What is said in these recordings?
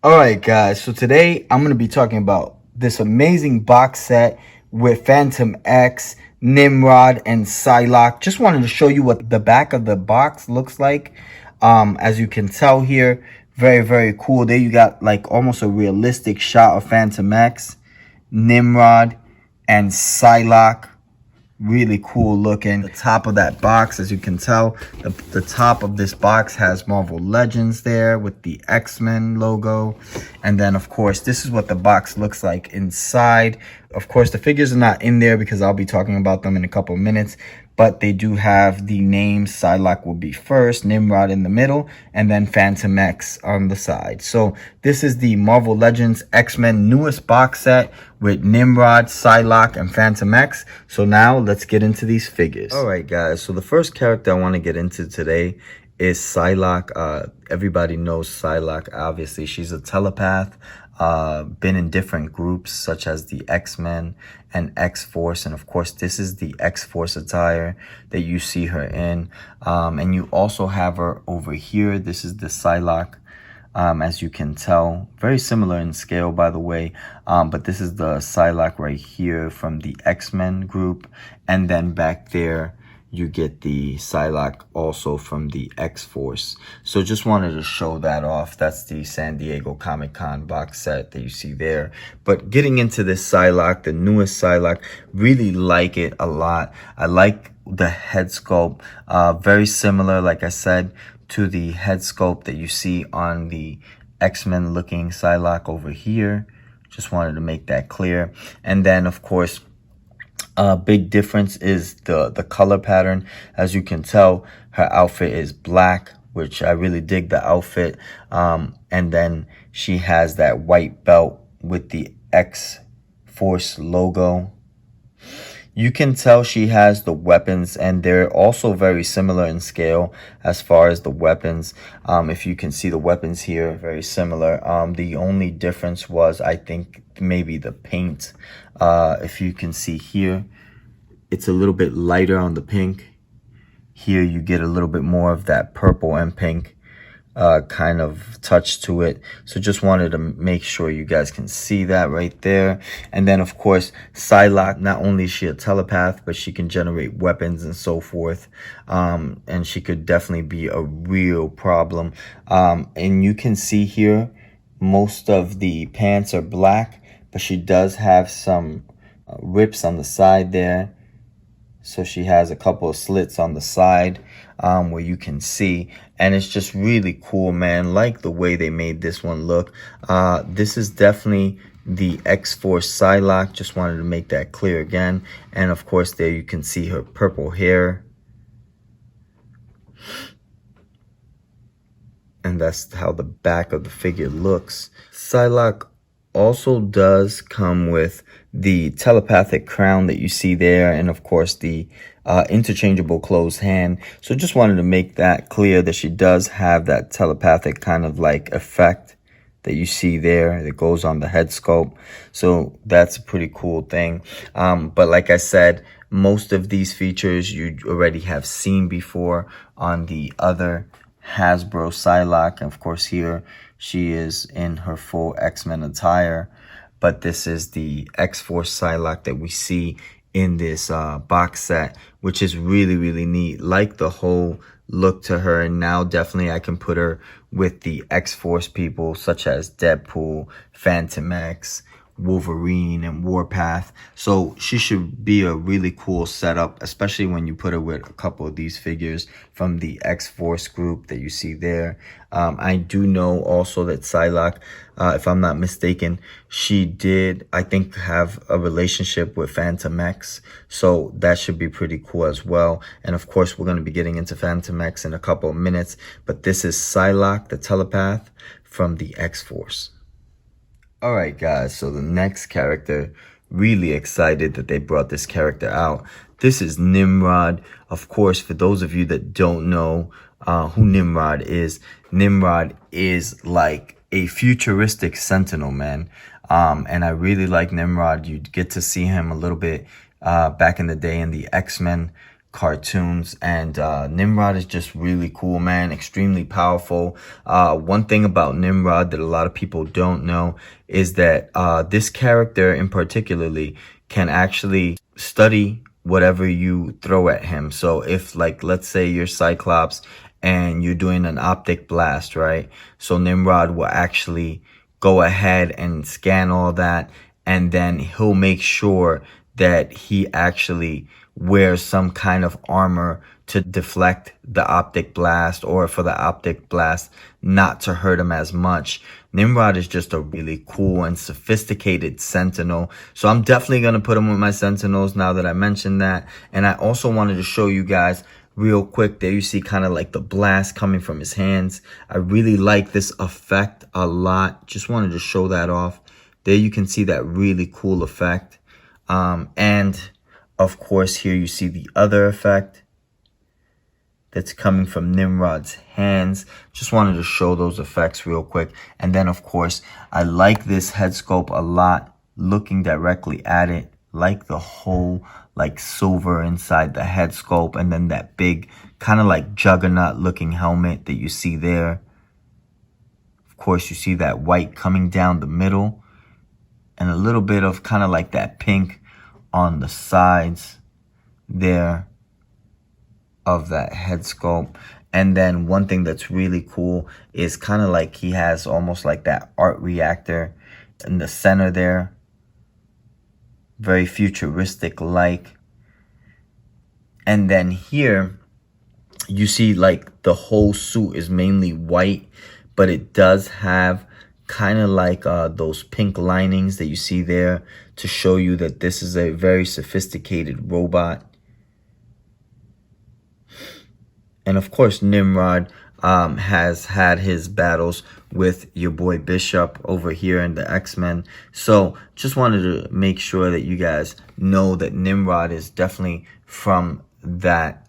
All right, guys. So today I'm going to be talking about this amazing box set with Phantom X, Nimrod, and Psylocke. Just wanted to show you what the back of the box looks like. As you can tell here, very, very cool. There you got like almost a realistic shot of Phantom X, Nimrod, and Psylocke. Really cool looking. The top of that box, as you can tell, the top of this box has Marvel Legends there with the X-Men logo. And then, of course, this is what the box looks like inside. Of course, the figures are not in there because I'll be talking about them in a couple of minutes. But they do have the name. Psylocke will be first, Nimrod in the middle, and then Phantom X on the side. So this is the Marvel Legends X-Men newest box set with Nimrod, Psylocke, and Phantom X. So now let's get into these figures. All right, guys. So the first character I want to get into today is Psylocke. Everybody knows Psylocke. Obviously, she's a telepath. Been in different groups such as the X-Men and X-Force, and of course this is the X-Force attire that you see her in. And you also have her over here. This is the Psylocke. As you can tell, very similar in scale, by the way, but this is the Psylocke right here from the X-Men group, and then back there you get the Psylocke also from the X-Force. So just wanted to show that off. That's the San Diego Comic-Con box set that you see there. But getting into this Psylocke, the newest Psylocke, really like it a lot. I like the head sculpt, very similar, like I said, to the head sculpt that you see on the X-Men looking Psylocke over here. Just wanted to make that clear. And then, of course, big difference is the color pattern. As you can tell, her outfit is black, which I really dig the outfit. And then she has that white belt with the X-Force logo. You can tell she has the weapons, and they're also very similar in scale as far as the weapons. If you can see the weapons here, very similar. The only difference was, I think, maybe the paint. If you can see here, it's a little bit lighter on the pink. Here you get a little bit more of that purple and pink kind of touch to it. So just wanted to make sure you guys can see that right there. And then, of course, Psylocke, not only is she a telepath, but she can generate weapons and so forth. And she could definitely be a real problem. And you can see here, most of the pants are black, but she does have some rips on the side there. So she has a couple of slits on the side where you can see. And it's just really cool, man. Like the way they made this one look. This is definitely the X-Force Psylocke. Just wanted to make that clear again. And of course, there you can see her purple hair. And that's how the back of the figure looks. Psylocke also does come with the telepathic crown that you see there, and of course the interchangeable closed hand. So just wanted to make that clear that she does have that telepathic kind of like effect that you see there that goes on the head sculpt. So that's a pretty cool thing. But like I said, most of these features you already have seen before on the other Hasbro Psylocke. And of course here she is in her full X-Men attire, but this is the X-Force Psylocke that we see in this box set, which is really, really neat. Like the whole look to her, and now definitely I can put her with the X-Force people such as Deadpool, Fantomex, Wolverine, and Warpath. So she should be a really cool setup, especially when you put her with a couple of these figures from the X-Force group that you see there. I do know also that Psylocke, if I'm not mistaken, she did, I think, have a relationship with Fantomex. So that should be pretty cool as well. And of course, we're going to be getting into Fantomex in a couple of minutes. But this is Psylocke, the telepath from the X-Force. All right, guys, so the next character, really excited that they brought this character out. This is Nimrod. Of course, for those of you that don't know who Nimrod is like a futuristic Sentinel, man. And I really like Nimrod. You get to see him a little bit back in the day in the X-Men cartoons. And Nimrod is just really cool, man. Extremely powerful. One thing about Nimrod that a lot of people don't know is that this character in particularly can actually study whatever you throw at him. So if, like, let's say you're Cyclops and you're doing an optic blast, right? So Nimrod will actually go ahead and scan all that, and then he'll make sure that he actually wears some kind of armor to deflect the optic blast, or for the optic blast not to hurt him as much. Nimrod is just a really cool and sophisticated sentinel. So I'm definitely going to put him with my sentinels now that I mentioned that. And I also wanted to show you guys real quick. There you see kind of like the blast coming from his hands. I really like this effect a lot. Just wanted to show that off. There you can see that really cool effect. And of course, here you see the other effect that's coming from Nimrod's hands. Just wanted to show those effects real quick. And then, of course, I like this head sculpt a lot. Looking directly at it, like the whole like silver inside the head sculpt, and then that big kind of like juggernaut looking helmet that you see there. Of course, you see that white coming down the middle, and a little bit of kind of like that pink on the sides there of that head sculpt. And then one thing that's really cool is kind of like he has almost like that art reactor in the center there. Very futuristic like. And then here you see like the whole suit is mainly white, but it does have kind of like those pink linings that you see there to show you that this is a very sophisticated robot. And of course, Nimrod has had his battles with your boy Bishop over here in the X-Men. So just wanted to make sure that you guys know that Nimrod is definitely from that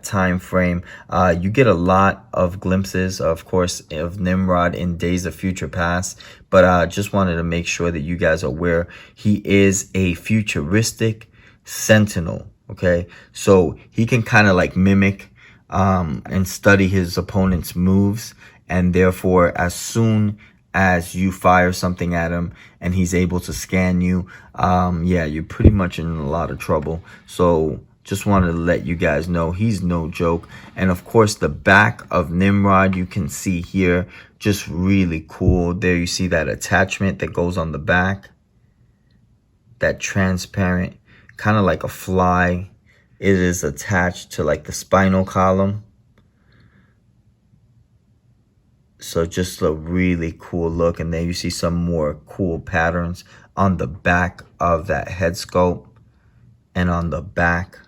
time frame. You get a lot of glimpses, of course, of Nimrod in Days of Future Past, but just wanted to make sure that you guys are aware he is a futuristic sentinel. Okay, so he can kind of like mimic and study his opponent's moves, and therefore as soon as you fire something at him and he's able to scan you, yeah, you're pretty much in a lot of trouble. So just wanted to let you guys know he's no joke. And of course, the back of Nimrod, you can see here, just really cool. There you see that attachment that goes on the back, that transparent, kind of like a fly. It is attached to like the spinal column. So just a really cool look. And then you see some more cool patterns on the back of that head sculpt, and on the back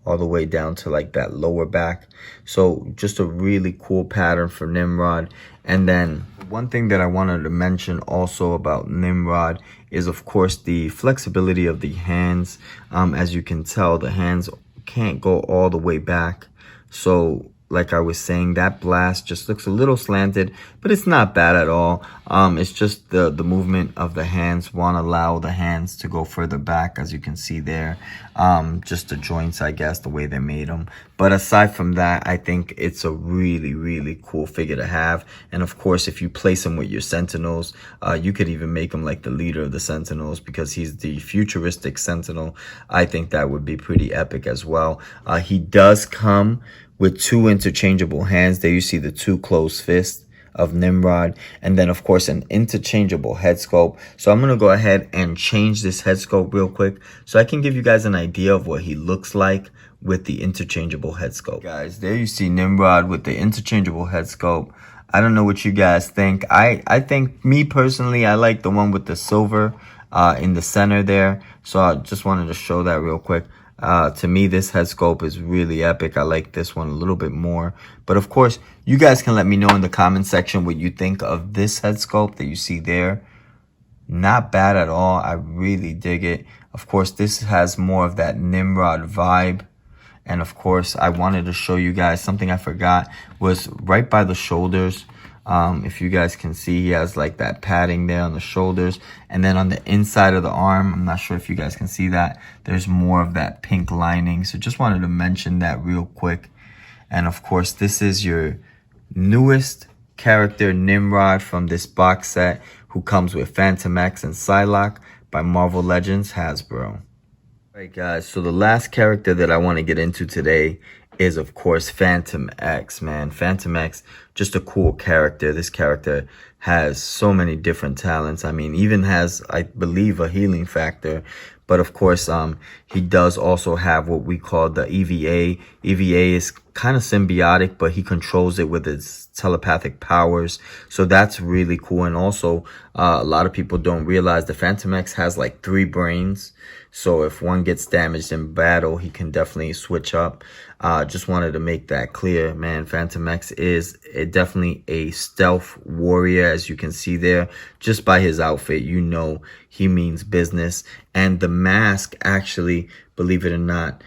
all the way down to like that lower back. So just a really cool pattern for Nimrod. And then one thing that I wanted to mention also about Nimrod is, of course, the flexibility of the hands. As you can tell, the hands can't go all the way back. So like I was saying, that blast just looks a little slanted, but it's not bad at all. It's just the movement of the hands won't allow the hands to go further back, as you can see there. Just the joints, I guess, the way they made them. But aside from that, I think it's a really, really cool figure to have. And of course, if you place him with your Sentinels, you could even make him like the leader of the Sentinels, because he's the futuristic Sentinel. I think that would be pretty epic as well. He does come with 2 interchangeable hands. There you see the 2 closed fists of Nimrod, and then of course an interchangeable head sculpt. So I'm gonna go ahead and change this head sculpt real quick so I can give you guys an idea of what he looks like with the interchangeable head sculpt. Guys, there you see Nimrod with the interchangeable head sculpt. I don't know what you guys think. I think, me personally, I like the one with the silver in the center there. So I just wanted to show that real quick. To me, this head sculpt is really epic. I like this one a little bit more. But of course, you guys can let me know in the comment section what you think of this head sculpt that you see there. Not bad at all. I really dig it. Of course, this has more of that Nimrod vibe. And of course, I wanted to show you guys something I forgot was right by the shoulders. If you guys can see, he has like that padding there on the shoulders, and then on the inside of the arm, I'm not sure if you guys can see that, there's more of that pink lining. So just wanted to mention that real quick. And of course, this is your newest character, Nimrod, from this box set, who comes with Fantomex and Psylocke by Marvel Legends Hasbro. Alright guys, so the last character that I want to get into today is of course Fantomex, man. Fantomex, just a cool character. This character has so many different talents. I mean, even has, I believe, a healing factor. But of course, he does also have what we call the EVA. EVA is kind of symbiotic, but he controls it with his telepathic powers. So that's really cool. And also, a lot of people don't realize the Fantomex has like 3 brains. So if one gets damaged in battle, he can definitely switch up. Just wanted to make that clear, man. Fantomex is definitely a stealth warrior, as you can see there. Just by his outfit, you know he means business. And the mask actually, believe it or not,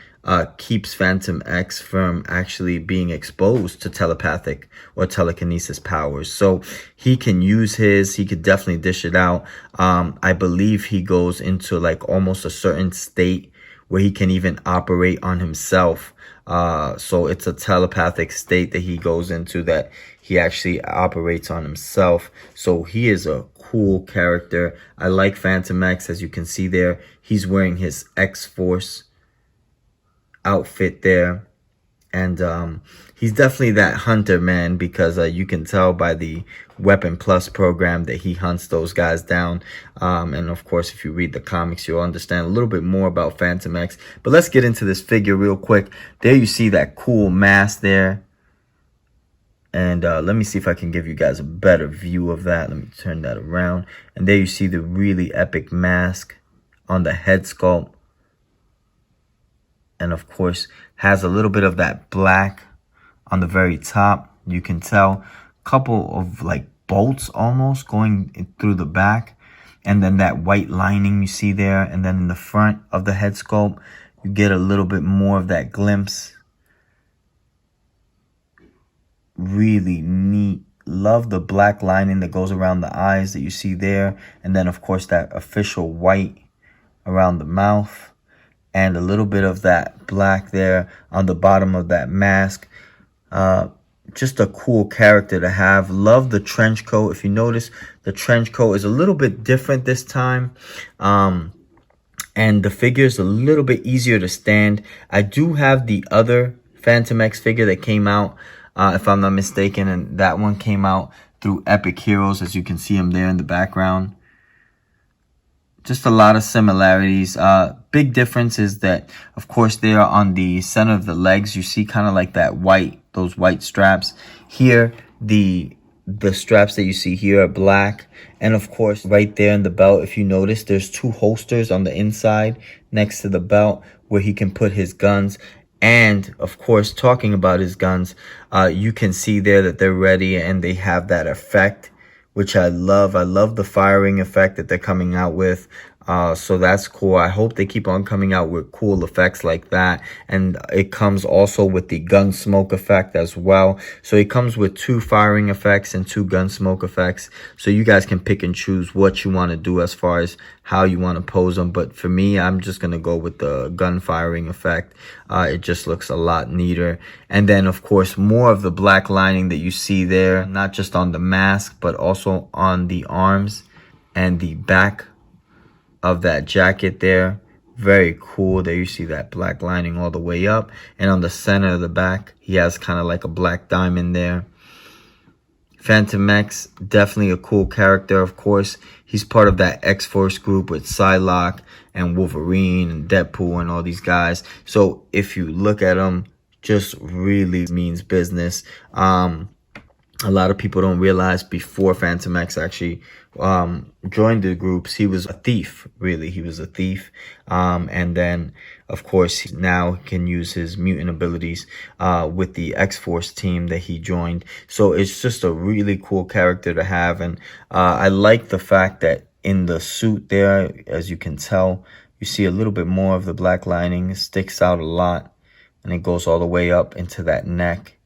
keeps Fantomex from actually being exposed to telepathic or telekinesis powers. So he can use he could definitely dish it out. I believe he goes into like almost a certain state where he can even operate on himself. So it's a telepathic state that he goes into, that he actually operates on himself. So he is a cool character. I like Fantomex. As you can see there, he's wearing his X-Force outfit there, and he's definitely that hunter, man, because you can tell by the Weapon Plus program that he hunts those guys down. And of course, if you read the comics, you'll understand a little bit more about Fantomex. But let's get into this figure real quick. There you see that cool mask there, and let me see if I can give you guys a better view of that. Let me turn that around, and there you see the really epic mask on the head sculpt. And of course, has a little bit of that black on the very top. You can tell a couple of like bolts almost going through the back. And then that white lining you see there. And then in the front of the head sculpt, you get a little bit more of that glimpse. Really neat. Love the black lining that goes around the eyes that you see there. And then of course that official white around the mouth. And a little bit of that black there on the bottom of that mask. Just a cool character to have. Love the trench coat. If you notice, the trench coat is a little bit different this time. And the figure is a little bit easier to stand. I do have the other Fantomex figure that came out, if I'm not mistaken. And that one came out through Epic Heroes, as you can see him there in the background. Just a lot of similarities. Big difference is that, of course, they are on the center of the legs. You see kind of like that white, those white straps. Here, the straps that you see here are black. And of course, right there in the belt, if you notice, there's 2 holsters on the inside next to the belt where he can put his guns. And of course, talking about his guns, you can see there that they're ready and they have that effect, which I love. I love the firing effect that they're coming out with. So that's cool. I hope they keep on coming out with cool effects like that. And it comes also with the gun smoke effect as well. So it comes with 2 firing effects and 2 gun smoke effects. So you guys can pick and choose what you want to do as far as how you want to pose them. But for me, I'm just going to go with the gun firing effect. It just looks a lot neater. And then, of course, more of the black lining that you see there, not just on the mask, but also on the arms and the back of that jacket there. Very cool. There you see that black lining all the way up. And on the center of the back, he has kind of like a black diamond there. Fantomex, definitely a cool character, of course. He's part of that X-Force group with Psylocke and Wolverine and Deadpool and all these guys. So if you look at him, just really means business. A lot of people don't realize before Fantomex actually joined the groups, he was a thief. Really, he was a thief. And then, of course, he now can use his mutant abilities with the X-Force team that he joined. So it's just a really cool character to have. And I like the fact that in the suit there, as you can tell, you see a little bit more of the black lining. It sticks out a lot, and it goes all the way up into that neck.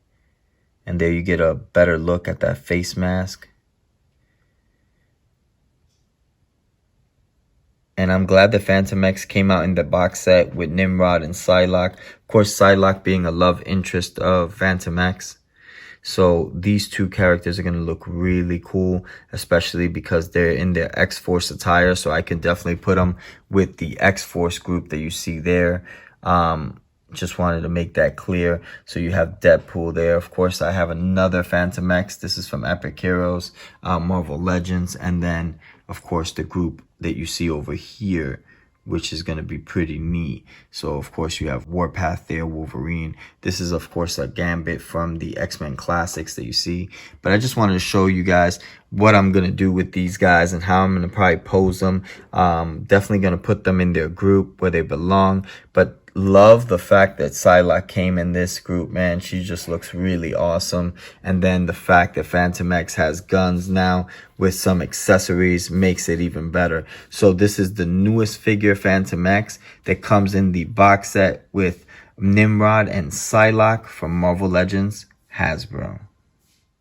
And there you get a better look at that face mask. And I'm glad the Fantomex came out in the box set with Nimrod and Psylocke. Of course, Psylocke being a love interest of Fantomex. So these two characters are going to look really cool, especially because they're in their X-Force attire. So I can definitely put them with the X-Force group that you see there. Just wanted to make that clear. So you have Deadpool there. Of course, I have another Fantomex. This is from Epic Heroes, Marvel Legends. And then, of course, the group that you see over here, which is going to be pretty neat. So, of course, you have Warpath there, Wolverine. This is, of course, a Gambit from the X-Men Classics that you see. But I just wanted to show you guys what I'm going to do with these guys and how I'm going to probably pose them. Definitely going to put them in their group where they belong. But love the fact that Psylocke came in this group, man. She just looks really awesome. And then the fact that Fantomex has guns now with some accessories makes it even better. So this is the newest figure, Fantomex, that comes in the box set with Nimrod and Psylocke from Marvel Legends Hasbro.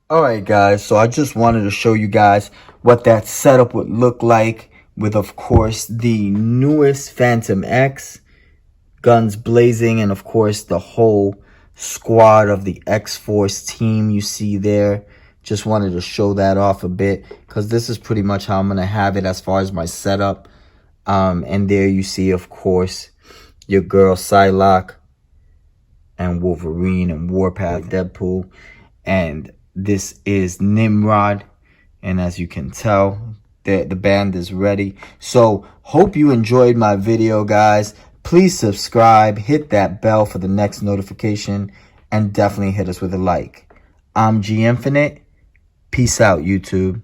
Alright guys, so I just wanted to show you guys what that setup would look like with, of course, the newest Fantomex, guns blazing, and of course the whole squad of the X-Force team you see there. Just wanted to show that off a bit because this is pretty much how I'm going to have it as far as my setup. And there you see, of course, your girl Psylocke and Wolverine and Warpath, Deadpool. And this is Nimrod. And as you can tell, the band is ready. So hope you enjoyed my video, guys. Please subscribe, hit that bell for the next notification, and definitely hit us with a like. I'm G Infinite. Peace out, YouTube.